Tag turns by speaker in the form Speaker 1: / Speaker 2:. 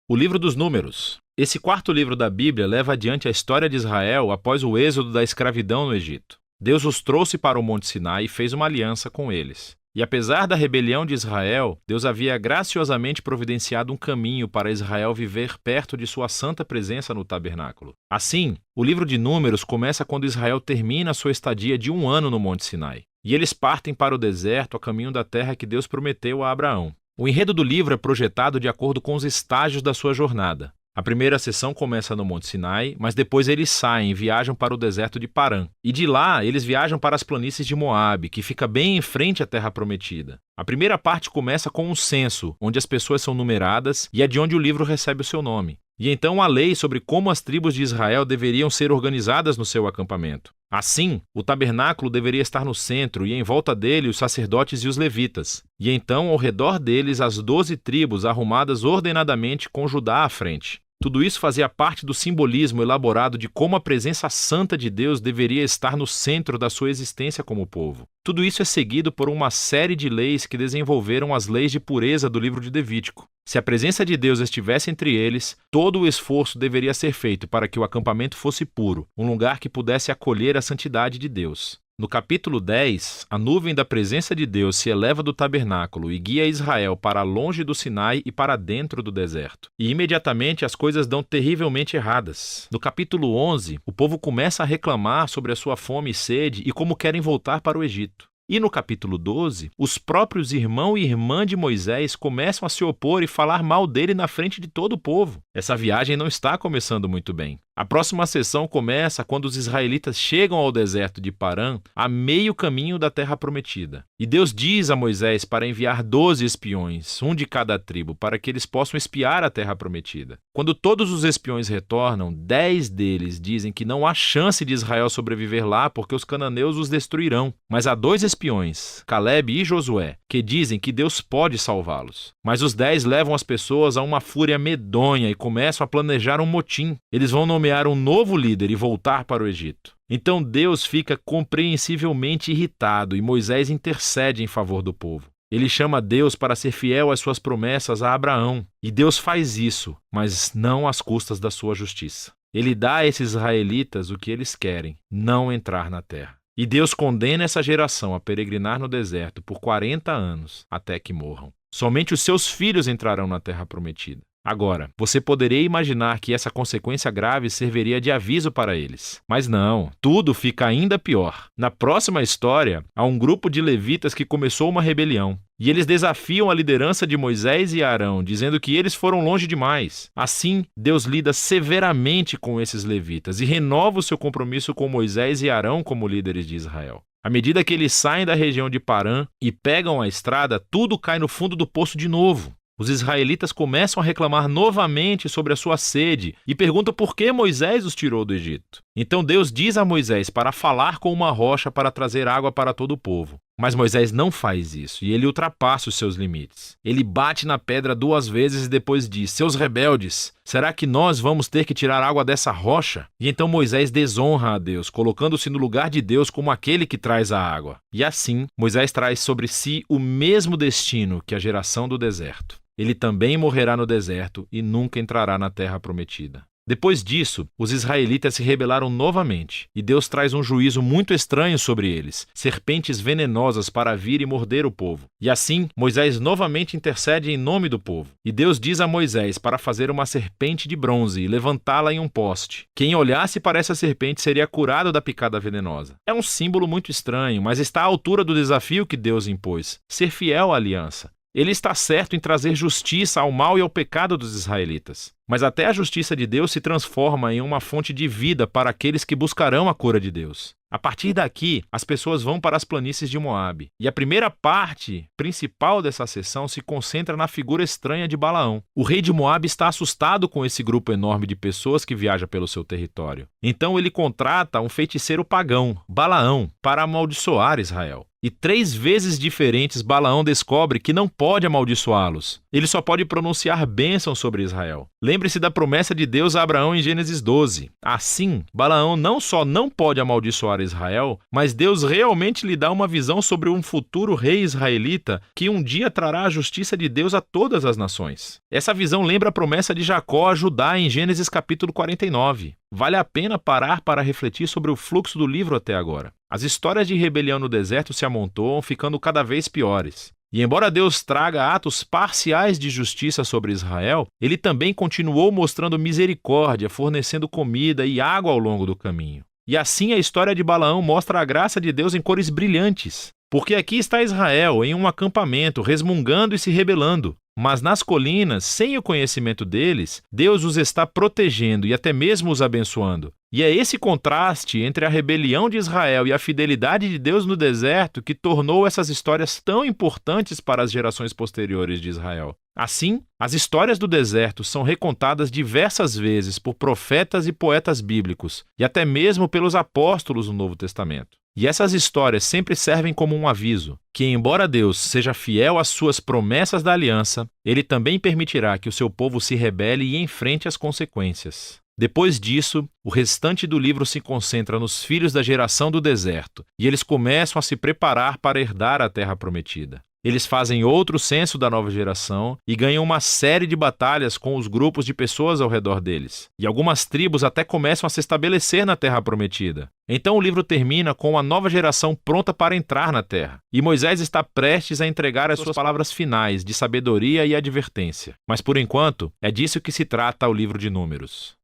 Speaker 1: O livro dos Números. Esse quarto livro da Bíblia leva adiante a história de Israel após o êxodo da escravidão no Egito. Deus os trouxe para o Monte Sinai e fez uma aliança com eles. E apesar da rebelião de Israel, Deus havia graciosamente providenciado um caminho para Israel viver perto de sua santa presença no tabernáculo. Assim, o livro de Números começa quando Israel termina sua estadia de 1 ano no Monte Sinai. E eles partem para o deserto a caminho da terra que Deus prometeu a Abraão. O enredo do livro é projetado de acordo com os estágios da sua jornada. A primeira sessão começa no Monte Sinai, mas depois eles saem e viajam para o deserto de Parã. E de lá, eles viajam para as planícies de Moabe, que fica bem em frente à Terra Prometida. A primeira parte começa com um censo, onde as pessoas são numeradas e é de onde o livro recebe o seu nome. E então a lei sobre como as tribos de Israel deveriam ser organizadas no seu acampamento. Assim, o tabernáculo deveria estar no centro e em volta dele os sacerdotes e os levitas. E então, ao redor deles, as 12 tribos arrumadas ordenadamente com Judá à frente. Tudo isso fazia parte do simbolismo elaborado de como a presença santa de Deus deveria estar no centro da sua existência como povo. Tudo isso é seguido por uma série de leis que desenvolveram as leis de pureza do livro de Levítico. Se a presença de Deus estivesse entre eles, todo o esforço deveria ser feito para que o acampamento fosse puro, um lugar que pudesse acolher a santidade de Deus. No capítulo 10, a nuvem da presença de Deus se eleva do tabernáculo e guia Israel para longe do Sinai e para dentro do deserto. E imediatamente as coisas dão terrivelmente erradas. No capítulo 11, o povo começa a reclamar sobre a sua fome e sede e como querem voltar para o Egito. E no capítulo 12, os próprios irmão e irmã de Moisés começam a se opor e falar mal dele na frente de todo o povo. Essa viagem não está começando muito bem. A próxima sessão começa quando os israelitas chegam ao deserto de Parã, a meio caminho da terra prometida. E Deus diz a Moisés para enviar 12 espiões, um de cada tribo, para que eles possam espiar a terra prometida. Quando todos os espiões retornam, 10 deles dizem que não há chance de Israel sobreviver lá porque os cananeus os destruirão. Mas há 2 espiões, Calebe e Josué, que dizem que Deus pode salvá-los. Mas os 10 levam as pessoas a uma fúria medonha e começam a planejar um motim. Eles vão nomear um novo líder e voltar para o Egito. Então Deus fica compreensivelmente irritado e Moisés intercede em favor do povo. Ele chama Deus para ser fiel às suas promessas a Abraão. E Deus faz isso, mas não às custas da sua justiça. Ele dá a esses israelitas o que eles querem, não entrar na terra. E Deus condena essa geração a peregrinar no deserto por 40 anos, até que morram. Somente os seus filhos entrarão na terra prometida. Agora, você poderia imaginar que essa consequência grave serviria de aviso para eles. Mas não, tudo fica ainda pior. Na próxima história, há um grupo de levitas que começou uma rebelião. E eles desafiam a liderança de Moisés e Arão, dizendo que eles foram longe demais. Assim, Deus lida severamente com esses levitas e renova o seu compromisso com Moisés e Arão como líderes de Israel. À medida que eles saem da região de Parã e pegam a estrada, tudo cai no fundo do poço de novo. Os israelitas começam a reclamar novamente sobre a sua sede e perguntam por que Moisés os tirou do Egito. Então Deus diz a Moisés para falar com uma rocha para trazer água para todo o povo. Mas Moisés não faz isso e ele ultrapassa os seus limites. Ele bate na pedra 2 vezes e depois diz: "Seus rebeldes, será que nós vamos ter que tirar água dessa rocha?" E então Moisés desonra a Deus, colocando-se no lugar de Deus como aquele que traz a água. E assim, Moisés traz sobre si o mesmo destino que a geração do deserto. Ele também morrerá no deserto e nunca entrará na terra prometida. Depois disso, os israelitas se rebelaram novamente, e Deus traz um juízo muito estranho sobre eles, serpentes venenosas para vir e morder o povo. E assim, Moisés novamente intercede em nome do povo. E Deus diz a Moisés para fazer uma serpente de bronze e levantá-la em um poste. Quem olhasse para essa serpente seria curado da picada venenosa. É um símbolo muito estranho, mas está à altura do desafio que Deus impôs: ser fiel à aliança. Ele está certo em trazer justiça ao mal e ao pecado dos israelitas. Mas até a justiça de Deus se transforma em uma fonte de vida para aqueles que buscarão a cura de Deus. A partir daqui, as pessoas vão para as planícies de Moabe. E a primeira parte principal dessa sessão se concentra na figura estranha de Balaão. O rei de Moabe está assustado com esse grupo enorme de pessoas que viaja pelo seu território. Então ele contrata um feiticeiro pagão, Balaão, para amaldiçoar Israel. E 3 vezes diferentes Balaão descobre que não pode amaldiçoá-los. Ele só pode pronunciar bênção sobre Israel. Lembra Lembre-se da promessa de Deus a Abraão em Gênesis 12. Assim, Balaão não só não pode amaldiçoar Israel, mas Deus realmente lhe dá uma visão sobre um futuro rei israelita que um dia trará a justiça de Deus a todas as nações. Essa visão lembra a promessa de Jacó a Judá em Gênesis capítulo 49. Vale a pena parar para refletir sobre o fluxo do livro até agora. As histórias de rebelião no deserto se amontoam, ficando cada vez piores. E embora Deus traga atos parciais de justiça sobre Israel, ele também continuou mostrando misericórdia, fornecendo comida e água ao longo do caminho. E assim a história de Balaão mostra a graça de Deus em cores brilhantes. Porque aqui está Israel, em um acampamento, resmungando e se rebelando. Mas nas colinas, sem o conhecimento deles, Deus os está protegendo e até mesmo os abençoando. E é esse contraste entre a rebelião de Israel e a fidelidade de Deus no deserto que tornou essas histórias tão importantes para as gerações posteriores de Israel. Assim, as histórias do deserto são recontadas diversas vezes por profetas e poetas bíblicos, e até mesmo pelos apóstolos no Novo Testamento. E essas histórias sempre servem como um aviso, que embora Deus seja fiel às suas promessas da aliança, ele também permitirá que o seu povo se rebele e enfrente as consequências. Depois disso, o restante do livro se concentra nos filhos da geração do deserto, e eles começam a se preparar para herdar a terra prometida. Eles fazem outro censo da nova geração e ganham uma série de batalhas com os grupos de pessoas ao redor deles. E algumas tribos até começam a se estabelecer na terra prometida. Então o livro termina com a nova geração pronta para entrar na terra. E Moisés está prestes a entregar as suas palavras finais de sabedoria e advertência. Mas por enquanto, é disso que se trata o livro de Números.